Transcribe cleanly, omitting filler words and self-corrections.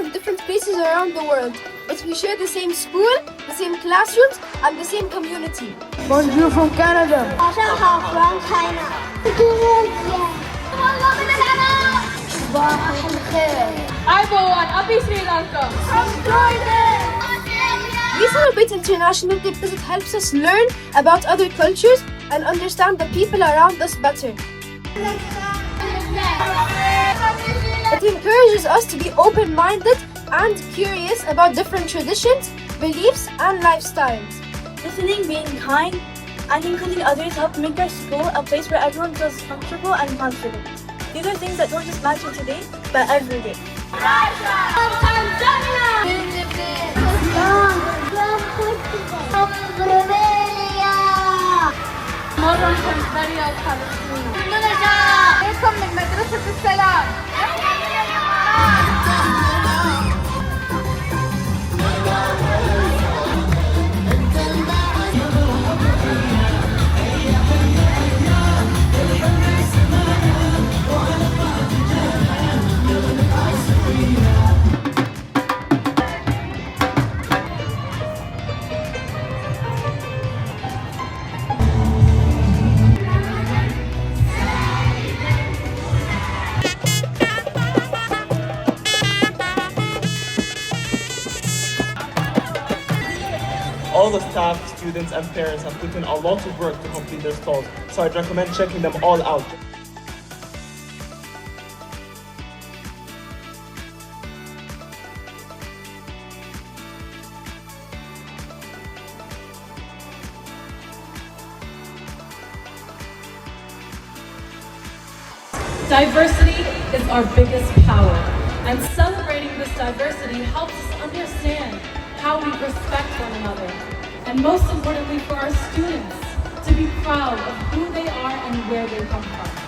from different places around the world, but we share the same school, the same classrooms, and the same community. Bonjour from Canada. 早上好 from China. Aybowan, Abi Sri Lanka. We celebrate International Day because it helps us learn about other cultures and understand the people around us better. It encourages us to be open-minded and curious about different traditions, beliefs, and lifestyles. Listening, being kind, and including others help make our school a place where everyone feels comfortable and confident. These are things that don't just matter today, but every day. مرة كنت فلسطين. عليكم من مدرسة السلام. All the staff, students, and parents have put in a lot of work to complete their stalls, so I'd recommend checking them all out. Diversity is our biggest power, and celebrating this diversity helps us understand how we respect one another, and most importantly for our students, to be proud of who they are and where they come from.